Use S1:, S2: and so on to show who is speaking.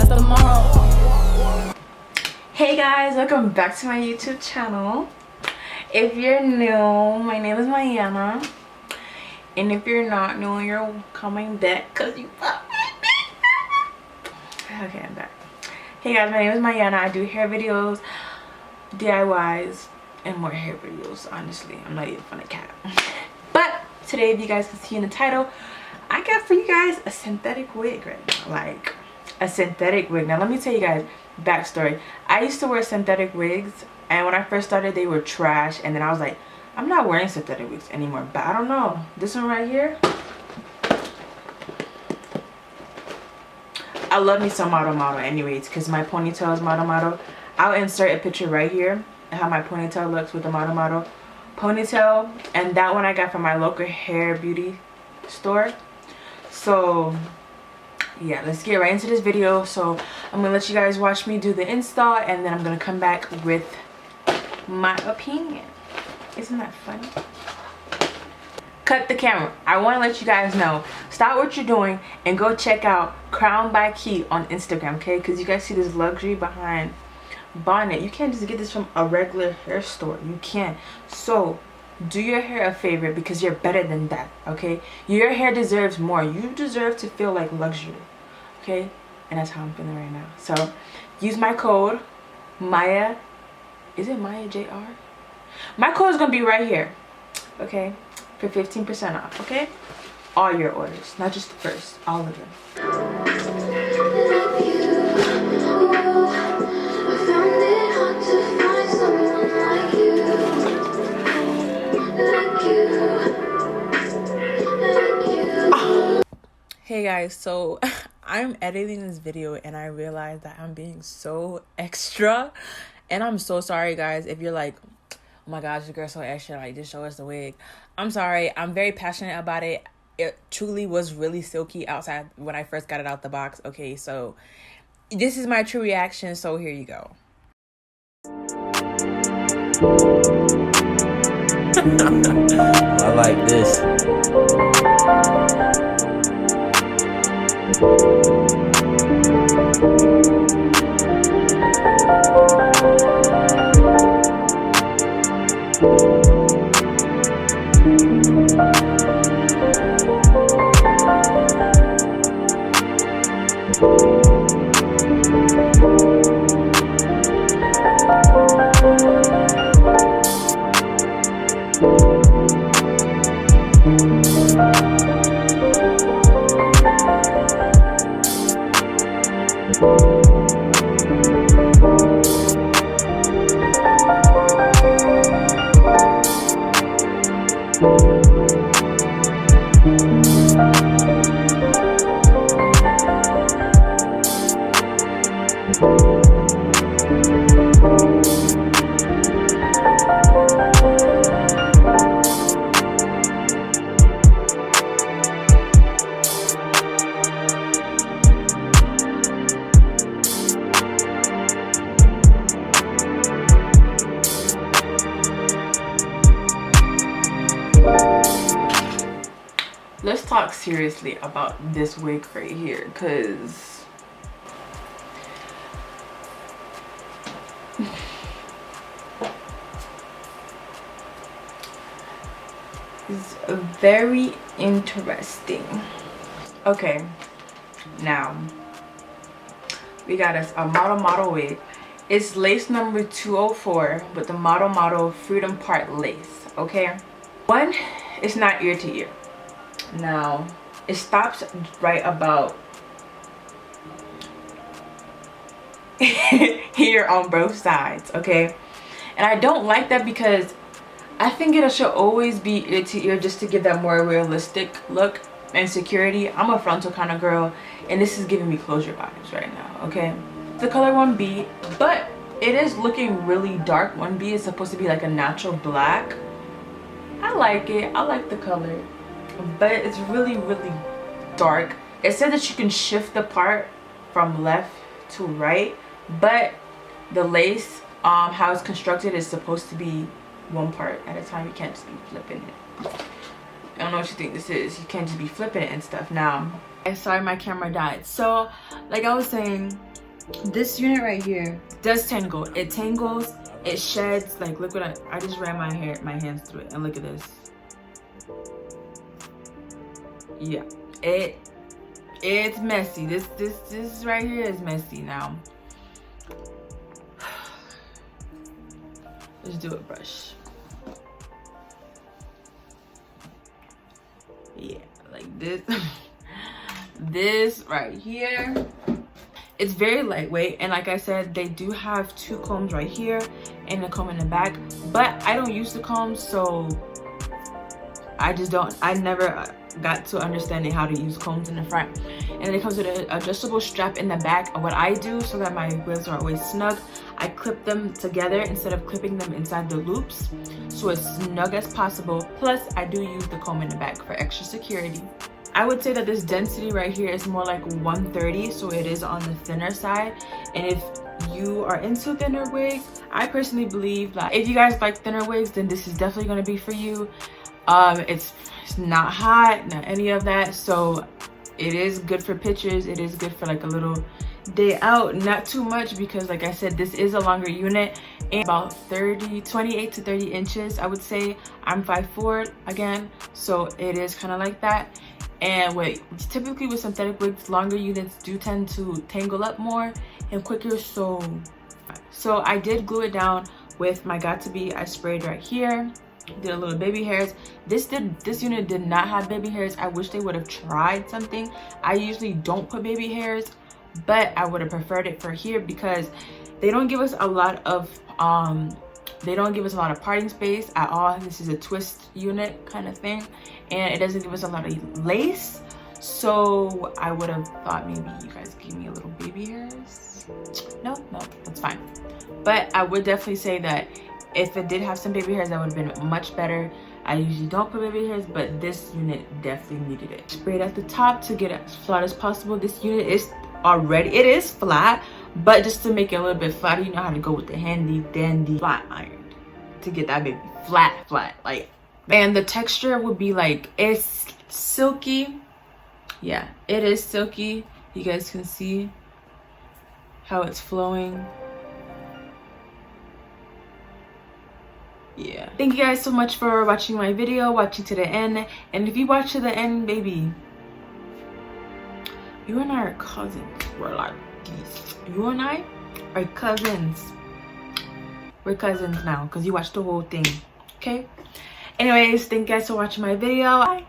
S1: tomorrow.
S2: Hey guys, welcome back to my YouTube channel. If you're new, my name is Myanna, and if you're not new, you're coming back because you okay, I'm back. Hey guys, my name is Myanna. I do hair videos, DIYs, and more hair videos. Honestly, I'm not even fun at cat. But today, if you guys can see in the title, I got for you guys a synthetic wig right now. Like a synthetic wig. Now let me tell you guys backstory. I used to wear synthetic wigs, and when I first started they were trash, and then I was like, I'm not wearing synthetic wigs anymore. But I don't know, this one right here, I love me some model anyways, because my ponytail is model. I'll insert a picture right here of how my ponytail looks with the model ponytail, and that one I got from my local hair beauty store. So yeah, let's get right into this video. So I'm gonna let you guys watch me do the install, and then I'm gonna come back with my opinion. Isn't that funny? Cut the camera. I want to let you guys know, stop what you're doing and go check out Crown by Key on Instagram, okay? Because you guys see this luxury behind bonnet. You can't just get this from a regular hair store. You can't. So do your hair a favor, because you're better than that, okay? Your hair deserves more. You deserve to feel like luxury, okay? And that's how I'm feeling right now. So use my code Maya. Is it Maya JR? My code is gonna be right here, okay, for 15% off, okay? All your orders, not just the first, all of them. Hey guys, so I'm editing this video and I realized that I'm being so extra, and I'm so sorry guys if you're like, oh my gosh, this girl's so extra, like just show us the wig. I'm sorry, I'm very passionate about it. It truly was really silky outside when I first got it out the box. Okay, so this is my true reaction, so here you go.
S3: I like this.
S2: Let's talk seriously about this wig right here, because it's very interesting. Okay, now we got us a model wig. It's lace number 204 with the model freedom part lace. Okay, one, it's not ear to ear. Now it stops right about here on both sides, okay? And I don't like that, because I think it should always be ear to ear, just to give that more realistic look and security. I'm a frontal kind of girl, and this is giving me closure vibes right now, okay? The color 1B, but it is looking really dark. 1B is supposed to be like a natural black. I like it. I like the color, but it's really dark. It says that you can shift the part from left to right, but the lace, how it's constructed, is supposed to be one part at a time. You can't just be flipping it. I don't know what you think this is. You can't just be flipping it and stuff. Now, I'm sorry my camera died. So like I was saying, This unit right here does tangle. It tangles, it sheds. Like, look what I just ran my hands through it, and look at this. Yeah, it's messy. This right here is messy now. Let's do it, brush. Yeah, like this. This right here. It's very lightweight, and like I said, they do have 2 combs right here and a comb in the back, but I don't use the combs, so I never got to understanding how to use combs in the front. And it comes with an adjustable strap in the back. What I do so that my wigs are always snug, I clip them together instead of clipping them inside the loops, so as snug as possible. Plus I do use the comb in the back for extra security. I would say that this density right here is more like 130, so it is on the thinner side. And if you are into thinner wigs, I personally believe that if you guys like thinner wigs, then this is definitely going to be for you. It's not hot, not any of that, so it is good for pictures. It is good for like a little day out, not too much, because like I said, this is a longer unit, and about 28 to 30 inches. I would say I'm 5'4" again, so it is kind of like that. And typically with synthetic wigs, longer units do tend to tangle up more and quicker, so I did glue it down with my Got To Be. I sprayed right here, did a little baby hairs. This unit did not have baby hairs. I wish they would have tried something. I usually don't put baby hairs, but I would have preferred it for here because they don't give us a lot of parting space at all. This is a twist unit kind of thing, and it doesn't give us a lot of lace, so I would have thought maybe you guys give me a little baby hairs. No, that's fine. But I would definitely say that if it did have some baby hairs, that would have been much better. I usually don't put baby hairs, but this unit definitely needed it. Sprayed at the top to get it as flat as possible. This unit is flat, but just to make it a little bit flatter, you know how to go with the handy dandy flat iron to get that baby flat like. And the texture would be like, it's silky. Yeah, it is silky. You guys can see how it's flowing. Yeah, thank you guys so much for watching my video, watching to the end. And if you watch to the end, baby, you and I are cousins. We're like these. You and I are cousins. We're cousins now because you watched the whole thing. Okay, anyways, thank you guys for watching my video. Bye.